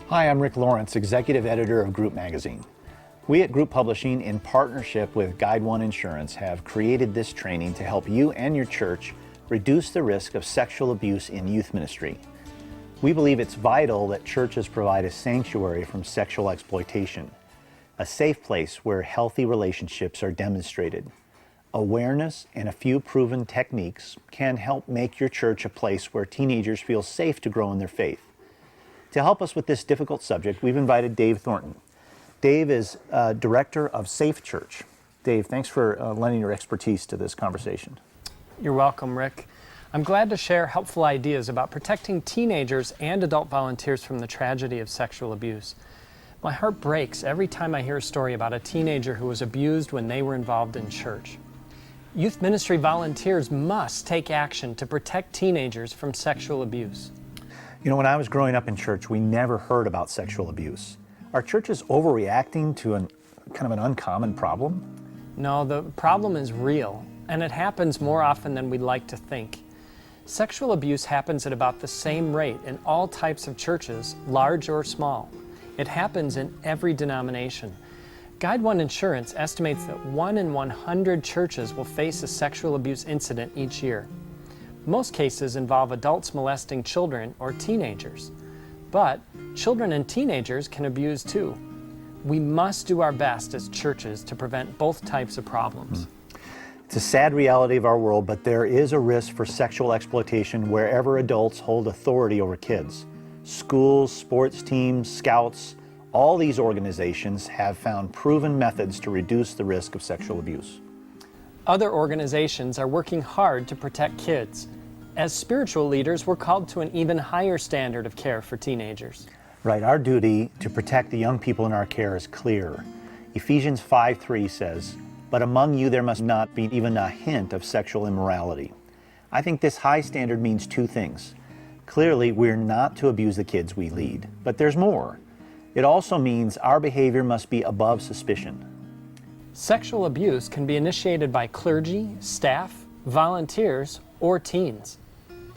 Hi, I'm Rick Lawrence, Executive Editor of Group Magazine. We at Group Publishing, in partnership with Guide One Insurance, have created this training to help you and your church reduce the risk of sexual abuse in youth ministry. We believe it's vital that churches provide a sanctuary from sexual exploitation, a safe place where healthy relationships are demonstrated. Awareness and a few proven techniques can help make your church a place where teenagers feel safe to grow in their faith. To help us with this difficult subject, we've invited Dave Thornton. Dave is director of Safe Church. Dave, thanks for lending your expertise to this conversation. You're welcome, Rick. I'm glad to share helpful ideas about protecting teenagers and adult volunteers from the tragedy of sexual abuse. My heart breaks every time I hear a story about a teenager who was abused when they were involved in church. Youth ministry volunteers must take action to protect teenagers from sexual abuse. You know, when I was growing up in church, we never heard about sexual abuse. Are churches overreacting to kind of an uncommon problem? No, the problem is real, and it happens more often than we'd like to think. Sexual abuse happens at about the same rate in all types of churches, large or small. It happens in every denomination. Guide One Insurance estimates that 1 in 100 churches will face a sexual abuse incident each year. Most cases involve adults molesting children or teenagers. But children and teenagers can abuse too. We must do our best as churches to prevent both types of problems. It's a sad reality of our world, but there is a risk for sexual exploitation wherever adults hold authority over kids. Schools, sports teams, scouts, all these organizations have found proven methods to reduce the risk of sexual abuse. Other organizations are working hard to protect kids. As spiritual leaders, we're called to an even higher standard of care for teenagers. Right, our duty to protect the young people in our care is clear. Ephesians 5:3 says, "But among you there must not be even a hint of sexual immorality." I think this high standard means two things. Clearly, we're not to abuse the kids we lead, but there's more. It also means our behavior must be above suspicion. Sexual abuse can be initiated by clergy, staff, volunteers, or teens.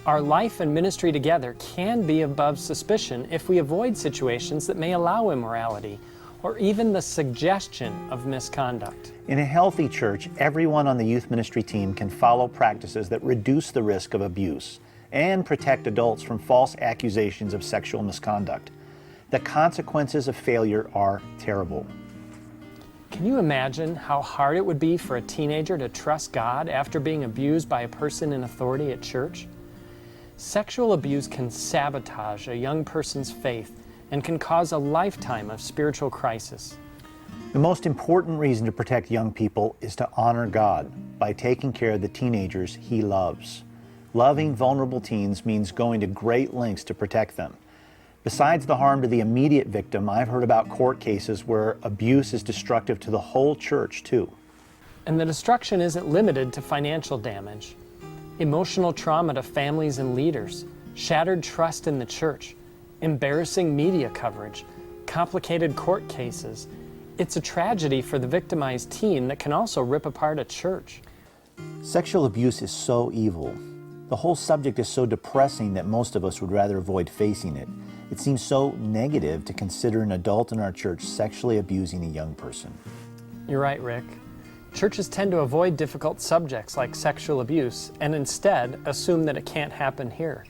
Our life and ministry together can be above suspicion if we avoid situations that may allow immorality or even the suggestion of misconduct. In a healthy church, everyone on the youth ministry team can follow practices that reduce the risk of abuse and protect adults from false accusations of sexual misconduct. The consequences of failure are terrible. Can you imagine how hard it would be for a teenager to trust God after being abused by a person in authority at church? Sexual abuse can sabotage a young person's faith and can cause a lifetime of spiritual crisis. The most important reason to protect young people is to honor God by taking care of the teenagers He loves. Loving vulnerable teens means going to great lengths to protect them. Besides the harm to the immediate victim, I've heard about court cases where abuse is destructive to the whole church, too. And the destruction isn't limited to financial damage. Emotional trauma to families and leaders, shattered trust in the church, embarrassing media coverage, complicated court cases. It's a tragedy for the victimized teen that can also rip apart a church. Sexual abuse is so evil. The whole subject is so depressing that most of us would rather avoid facing it. It seems so negative to consider an adult in our church sexually abusing a young person. You're right, Rick. Churches tend to avoid difficult subjects like sexual abuse and instead assume that it can't happen here.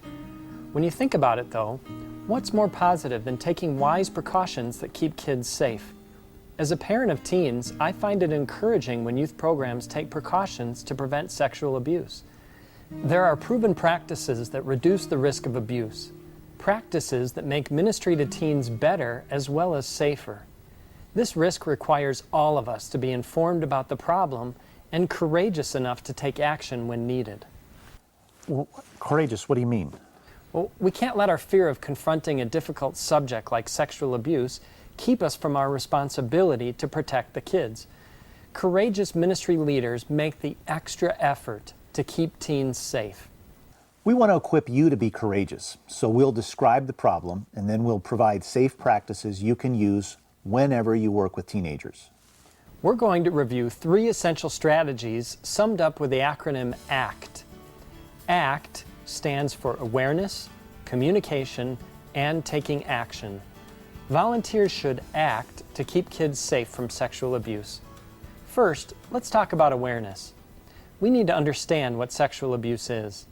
When you think about it, though, what's more positive than taking wise precautions that keep kids safe? As a parent of teens, I find it encouraging when youth programs take precautions to prevent sexual abuse. There are proven practices that reduce the risk of abuse, practices that make ministry to teens better as well as safer. This risk requires all of us to be informed about the problem and courageous enough to take action when needed. Well, courageous, what do you mean? Well, we can't let our fear of confronting a difficult subject like sexual abuse keep us from our responsibility to protect the kids. Courageous ministry leaders make the extra effort to keep teens safe. We want to equip you to be courageous, so we'll describe the problem and then we'll provide safe practices you can use whenever you work with teenagers. We're going to review 3 essential strategies summed up with the acronym ACT. ACT stands for awareness, communication, and taking action. Volunteers should act to keep kids safe from sexual abuse. First, let's talk about awareness. We need to understand what sexual abuse is.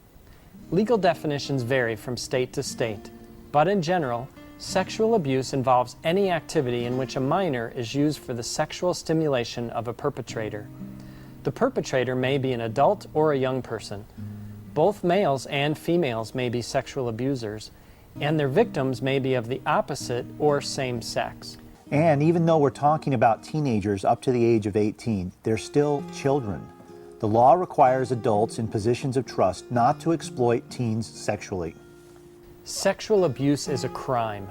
Legal definitions vary from state to state, but in general, sexual abuse involves any activity in which a minor is used for the sexual stimulation of a perpetrator. The perpetrator may be an adult or a young person. Both males and females may be sexual abusers, and their victims may be of the opposite or same sex. And even though we're talking about teenagers up to the age of 18, they're still children. The law requires adults in positions of trust not to exploit teens sexually. Sexual abuse is a crime.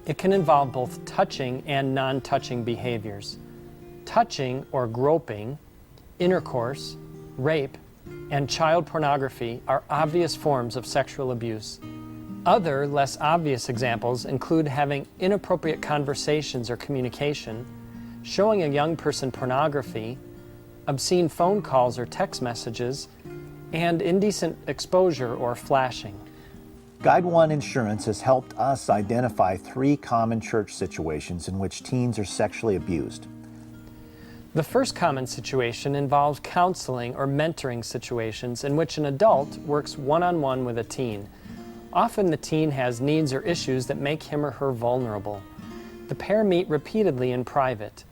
It can involve both touching and non-touching behaviors. Touching or groping, intercourse, rape, and child pornography are obvious forms of sexual abuse. Other, less obvious examples include having inappropriate conversations or communication, showing a young person pornography, obscene phone calls or text messages, and indecent exposure or flashing. Guide One Insurance has helped us identify 3 common church situations in which teens are sexually abused. The first common situation involves counseling or mentoring situations in which an adult works one-on-one with a teen. Often the teen has needs or issues that make him or her vulnerable. The pair meet repeatedly in private.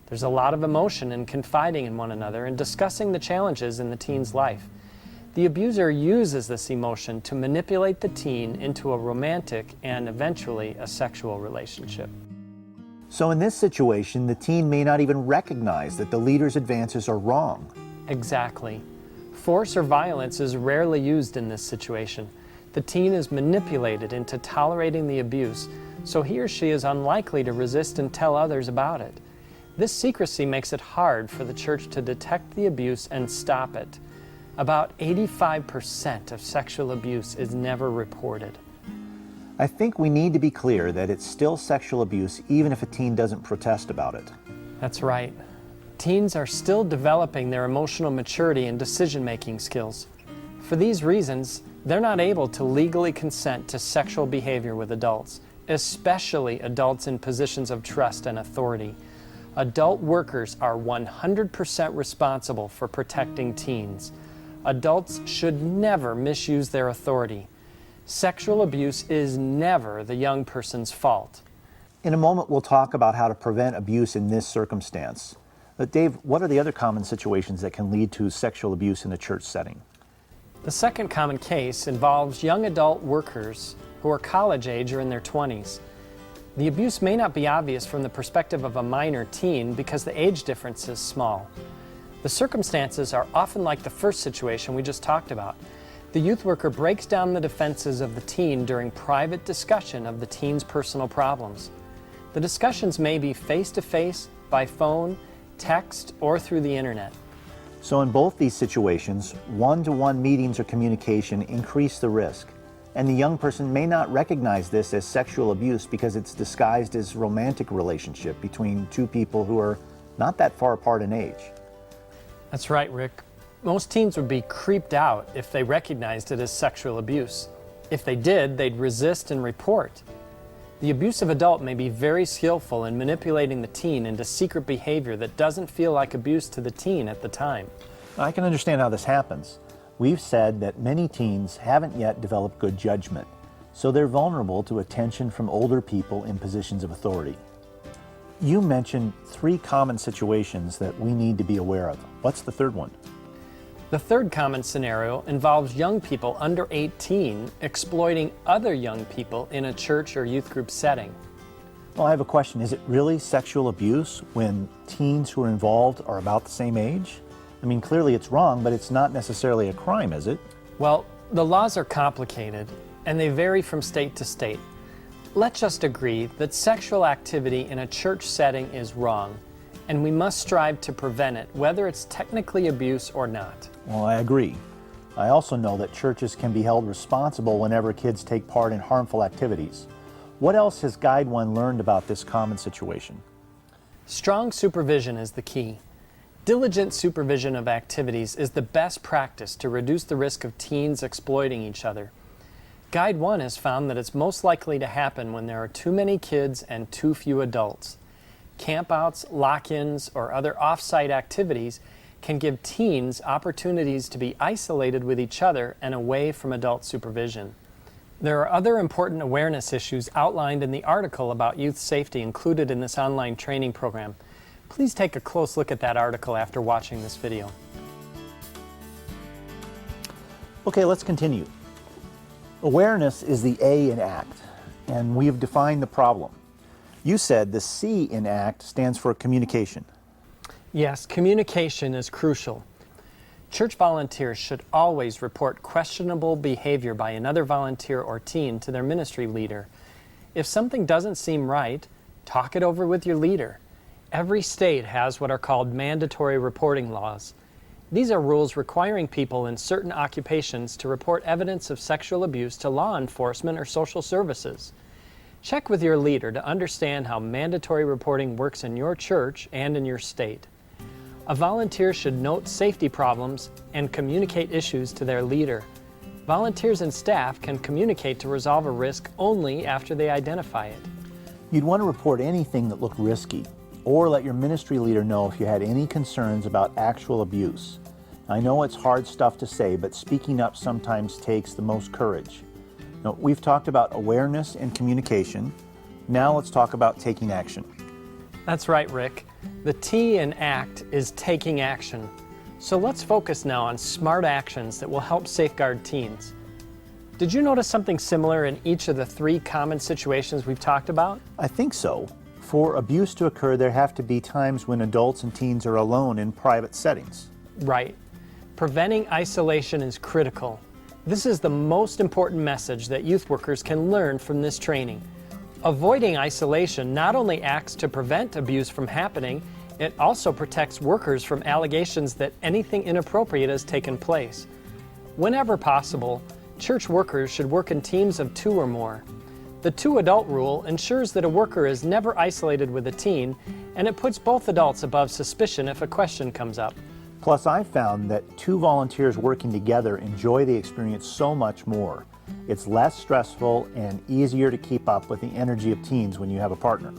There's a lot of emotion in confiding in one another and discussing the challenges in the teen's life. The abuser uses this emotion to manipulate the teen into a romantic and eventually a sexual relationship. So in this situation, the teen may not even recognize that the leader's advances are wrong. Exactly. Force or violence is rarely used in this situation. The teen is manipulated into tolerating the abuse, so he or she is unlikely to resist and tell others about it. This secrecy makes it hard for the church to detect the abuse and stop it. About 85% of sexual abuse is never reported. I think we need to be clear that it's still sexual abuse even if a teen doesn't protest about it. That's right. Teens are still developing their emotional maturity and decision-making skills. For these reasons, they're not able to legally consent to sexual behavior with adults, especially adults in positions of trust and authority. Adult workers are 100% responsible for protecting teens. Adults should never misuse their authority. Sexual abuse is never the young person's fault. In a moment, we'll talk about how to prevent abuse in this circumstance. But Dave, what are the other common situations that can lead to sexual abuse in a church setting? The second common case involves young adult workers who are college age or in their 20s. The abuse may not be obvious from the perspective of a minor teen because the age difference is small. The circumstances are often like the first situation we just talked about. The youth worker breaks down the defenses of the teen during private discussion of the teen's personal problems. The discussions may be face-to-face, by phone, text, or through the internet. So in both these situations, one-to-one meetings or communication increase the risk, and the young person may not recognize this as sexual abuse because it's disguised as romantic relationship between two people who are not that far apart in age. That's right, Rick. Most teens would be creeped out if they recognized it as sexual abuse. If they did, they'd resist and report. The abusive adult may be very skillful in manipulating the teen into secret behavior that doesn't feel like abuse to the teen at the time. I can understand how this happens. We've said that many teens haven't yet developed good judgment, so they're vulnerable to attention from older people in positions of authority. You mentioned 3 common situations that we need to be aware of. What's the third one? The third common scenario involves young people under 18 exploiting other young people in a church or youth group setting. Well, I have a question. Is it really sexual abuse when teens who are involved are about the same age? I mean, clearly it's wrong, but it's not necessarily a crime, is it? Well, the laws are complicated, and they vary from state to state. Let's just agree that sexual activity in a church setting is wrong, and we must strive to prevent it, whether it's technically abuse or not. Well, I agree. I also know that churches can be held responsible whenever kids take part in harmful activities. What else has Guide One learned about this common situation? Strong supervision is the key. Diligent supervision of activities is the best practice to reduce the risk of teens exploiting each other. Guide 1 has found that it's most likely to happen when there are too many kids and too few adults. Campouts, lock-ins, or other off-site activities can give teens opportunities to be isolated with each other and away from adult supervision. There are other important awareness issues outlined in the article about youth safety included in this online training program. Please take a close look at that article after watching this video. Okay, let's continue. Awareness is the A in ACT, and we have defined the problem. You said the C in ACT stands for communication. Yes, communication is crucial. Church volunteers should always report questionable behavior by another volunteer or teen to their ministry leader. If something doesn't seem right, talk it over with your leader. Every state has what are called mandatory reporting laws. These are rules requiring people in certain occupations to report evidence of sexual abuse to law enforcement or social services. Check with your leader to understand how mandatory reporting works in your church and in your state. A volunteer should note safety problems and communicate issues to their leader. Volunteers and staff can communicate to resolve a risk only after they identify it. You'd want to report anything that looked risky, or let your ministry leader know if you had any concerns about actual abuse. I know it's hard stuff to say, but speaking up sometimes takes the most courage. Now, we've talked about awareness and communication. Now let's talk about taking action. That's right, Rick. The T in ACT is taking action. So let's focus now on smart actions that will help safeguard teens. Did you notice something similar in each of the 3 common situations we've talked about? I think so. For abuse to occur, there have to be times when adults and teens are alone in private settings. Right. Preventing isolation is critical. This is the most important message that youth workers can learn from this training. Avoiding isolation not only acts to prevent abuse from happening, it also protects workers from allegations that anything inappropriate has taken place. Whenever possible, church workers should work in teams of 2 or more. The 2-adult rule ensures that a worker is never isolated with a teen, and it puts both adults above suspicion if a question comes up. Plus, I found that 2 volunteers working together enjoy the experience so much more. It's less stressful and easier to keep up with the energy of teens when you have a partner.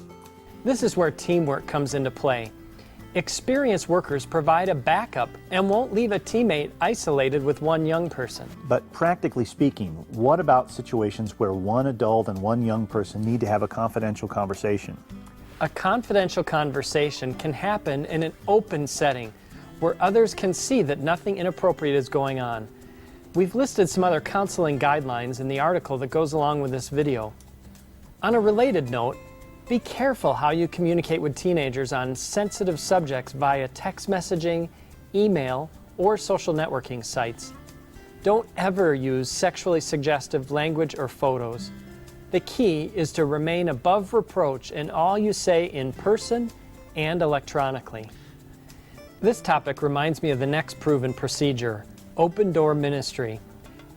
This is where teamwork comes into play. Experienced workers provide a backup and won't leave a teammate isolated with one young person. But practically speaking, what about situations where one adult and one young person need to have a confidential conversation? A confidential conversation can happen in an open setting where others can see that nothing inappropriate is going on. We've listed some other counseling guidelines in the article that goes along with this video. On a related note, be careful how you communicate with teenagers on sensitive subjects via text messaging, email, or social networking sites. Don't ever use sexually suggestive language or photos. The key is to remain above reproach in all you say in person and electronically. This topic reminds me of the next proven procedure, open door ministry.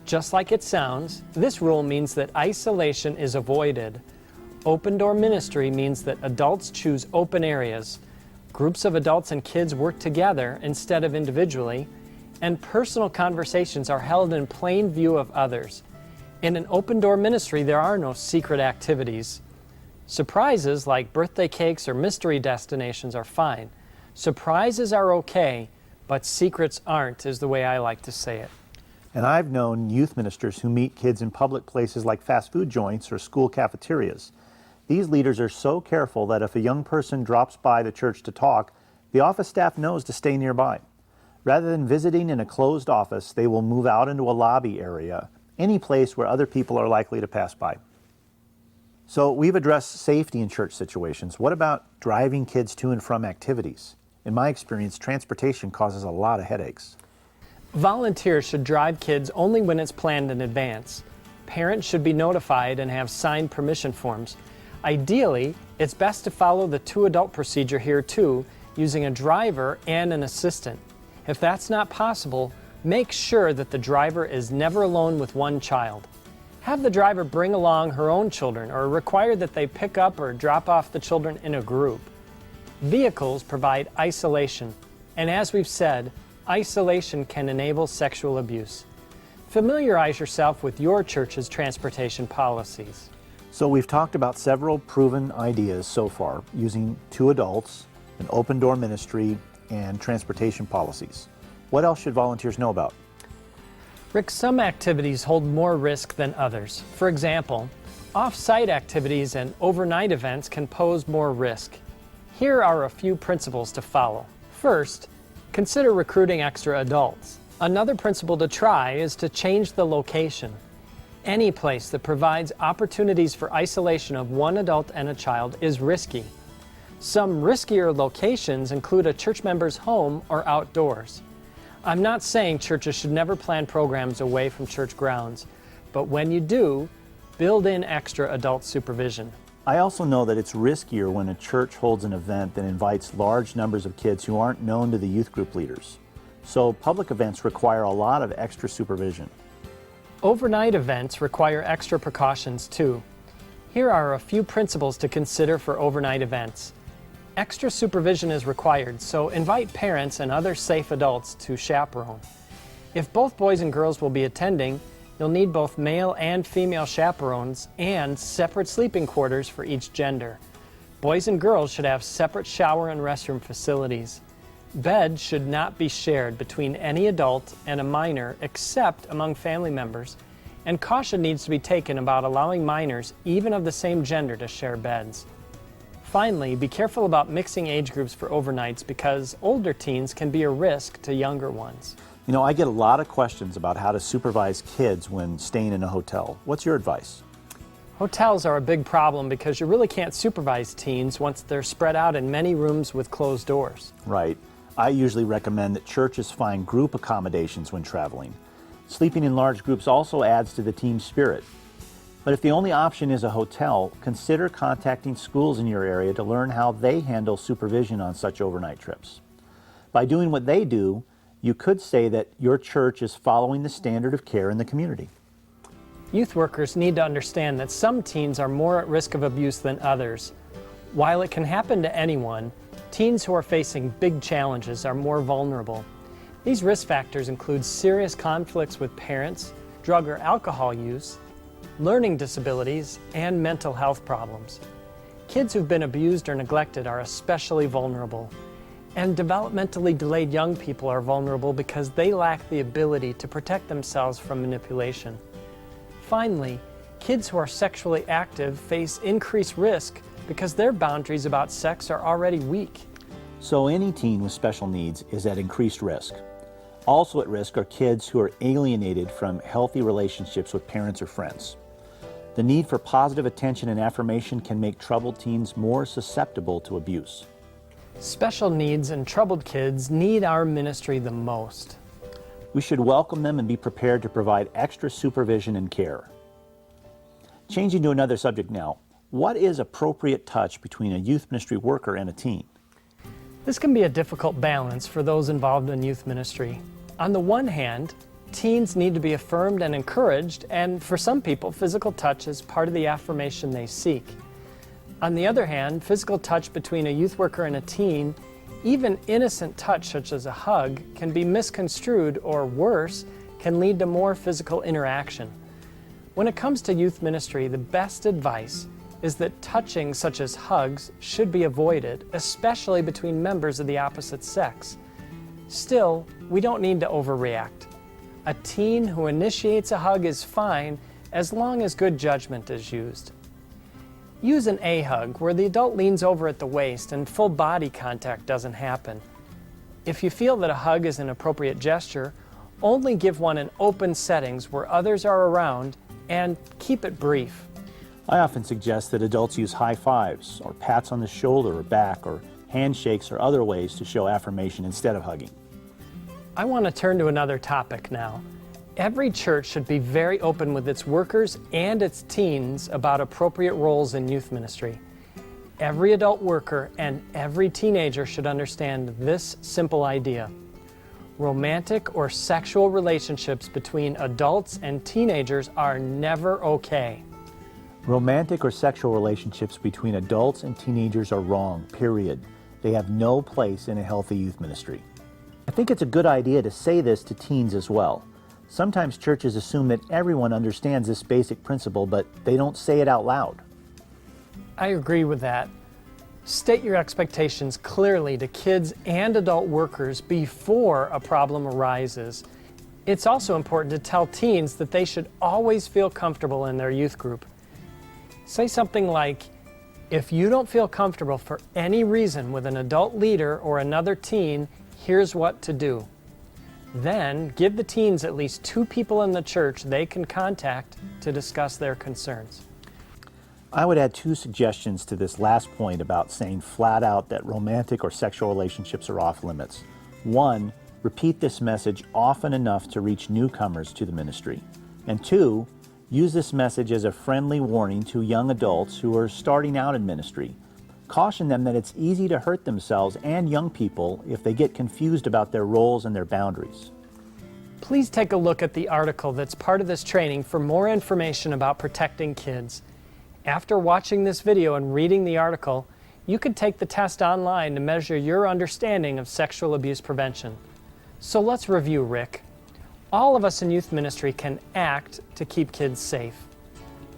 Just like it sounds, this rule means that isolation is avoided. Open door ministry means that adults choose open areas, groups of adults and kids work together instead of individually, and personal conversations are held in plain view of others. In an open door ministry, there are no secret activities. Surprises like birthday cakes or mystery destinations are fine. Surprises are okay, but secrets aren't, is the way I like to say it. And I've known youth ministers who meet kids in public places like fast food joints or school cafeterias. These leaders are so careful that if a young person drops by the church to talk, the office staff knows to stay nearby. Rather than visiting in a closed office, they will move out into a lobby area, any place where other people are likely to pass by. So we've addressed safety in church situations. What about driving kids to and from activities? In my experience, transportation causes a lot of headaches. Volunteers should drive kids only when it's planned in advance. Parents should be notified and have signed permission forms. Ideally, it's best to follow the 2-adult procedure here too, using a driver and an assistant. If that's not possible, make sure that the driver is never alone with one child. Have the driver bring along her own children or require that they pick up or drop off the children in a group. Vehicles provide isolation, and as we've said, isolation can enable sexual abuse. Familiarize yourself with your church's transportation policies. So we've talked about several proven ideas so far using 2 adults, an open door ministry, and transportation policies. What else should volunteers know about? Rick, some activities hold more risk than others. For example, off-site activities and overnight events can pose more risk. Here are a few principles to follow. First, consider recruiting extra adults. Another principle to try is to change the location. Any place that provides opportunities for isolation of one adult and a child is risky. Some riskier locations include a church member's home or outdoors. I'm not saying churches should never plan programs away from church grounds, but when you do, build in extra adult supervision. I also know that it's riskier when a church holds an event that invites large numbers of kids who aren't known to the youth group leaders. So public events require a lot of extra supervision. Overnight events require extra precautions too. Here are a few principles to consider for overnight events. Extra supervision is required, so invite parents and other safe adults to chaperone. If both boys and girls will be attending, you'll need both male and female chaperones and separate sleeping quarters for each gender. Boys and girls should have separate shower and restroom facilities. Beds should not be shared between any adult and a minor except among family members, and caution needs to be taken about allowing minors, even of the same gender, to share beds. Finally, be careful about mixing age groups for overnights because older teens can be a risk to younger ones. You know, I get a lot of questions about how to supervise kids when staying in a hotel. What's your advice? Hotels are a big problem because you really can't supervise teens once they're spread out in many rooms with closed doors. Right. I usually recommend that churches find group accommodations when traveling. Sleeping in large groups also adds to the team spirit. But if the only option is a hotel, consider contacting schools in your area to learn how they handle supervision on such overnight trips. By doing what they do, you could say that your church is following the standard of care in the community. Youth workers need to understand that some teens are more at risk of abuse than others. While it can happen to anyone, teens who are facing big challenges are more vulnerable. These risk factors include serious conflicts with parents, drug or alcohol use, learning disabilities, and mental health problems. Kids who've been abused or neglected are especially vulnerable. And developmentally delayed young people are vulnerable because they lack the ability to protect themselves from manipulation. Finally, kids who are sexually active face increased risk because their boundaries about sex are already weak. So any teen with special needs is at increased risk. Also at risk are kids who are alienated from healthy relationships with parents or friends. The need for positive attention and affirmation can make troubled teens more susceptible to abuse. Special needs and troubled kids need our ministry the most. We should welcome them and be prepared to provide extra supervision and care. Changing to another subject now, what is appropriate touch between a youth ministry worker and a teen? This can be a difficult balance for those involved in youth ministry. On the one hand, teens need to be affirmed and encouraged, and for some people, physical touch is part of the affirmation they seek. On the other hand, physical touch between a youth worker and a teen, even innocent touch such as a hug, can be misconstrued or worse, can lead to more physical interaction. When it comes to youth ministry, the best advice is that touching such as hugs should be avoided, especially between members of the opposite sex. Still, we don't need to overreact. A teen who initiates a hug is fine as long as good judgment is used. Use an A-hug where the adult leans over at the waist and full body contact doesn't happen. If you feel that a hug is an appropriate gesture, only give one in open settings where others are around and keep it brief. I often suggest that adults use high fives or pats on the shoulder or back or handshakes or other ways to show affirmation instead of hugging. I want to turn to another topic now. Every church should be very open with its workers and its teens about appropriate roles in youth ministry. Every adult worker and every teenager should understand this simple idea. Romantic or sexual relationships between adults and teenagers are never okay. Romantic or sexual relationships between adults and teenagers are wrong, period. They have no place in a healthy youth ministry. I think it's a good idea to say this to teens as well. Sometimes churches assume that everyone understands this basic principle, but they don't say it out loud. I agree with that. State your expectations clearly to kids and adult workers before a problem arises. It's also important to tell teens that they should always feel comfortable in their youth group. Say something like, if you don't feel comfortable for any reason with an adult leader or another teen, here's what to do. Then give the teens at least 2 people in the church they can contact to discuss their concerns. I would add 2 suggestions to this last point about saying flat out that romantic or sexual relationships are off limits. 1, repeat this message often enough to reach newcomers to the ministry. And 2, use this message as a friendly warning to young adults who are starting out in ministry. Caution them that it's easy to hurt themselves and young people if they get confused about their roles and their boundaries. Please take a look at the article that's part of this training for more information about protecting kids. After watching this video and reading the article, you can take the test online to measure your understanding of sexual abuse prevention. So let's review, Rick. All of us in youth ministry can act to keep kids safe.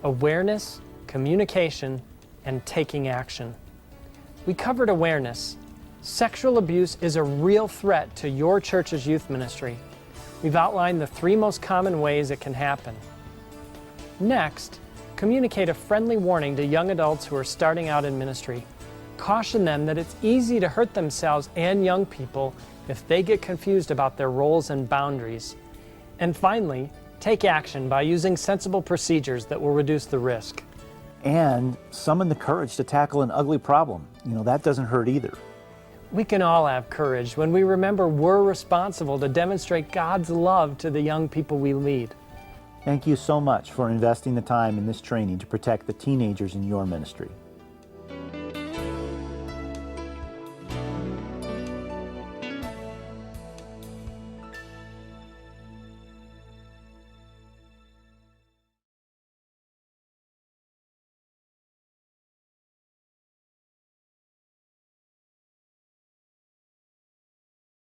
Awareness, communication, and taking action. We covered awareness. Sexual abuse is a real threat to your church's youth ministry. We've outlined the 3 most common ways it can happen. Next, communicate a friendly warning to young adults who are starting out in ministry. Caution them that it's easy to hurt themselves and young people if they get confused about their roles and boundaries. And finally, take action by using sensible procedures that will reduce the risk. And summon the courage to tackle an ugly problem. That doesn't hurt either. We can all have courage when we remember we're responsible to demonstrate God's love to the young people we lead. Thank you so much for investing the time in this training to protect the teenagers in your ministry.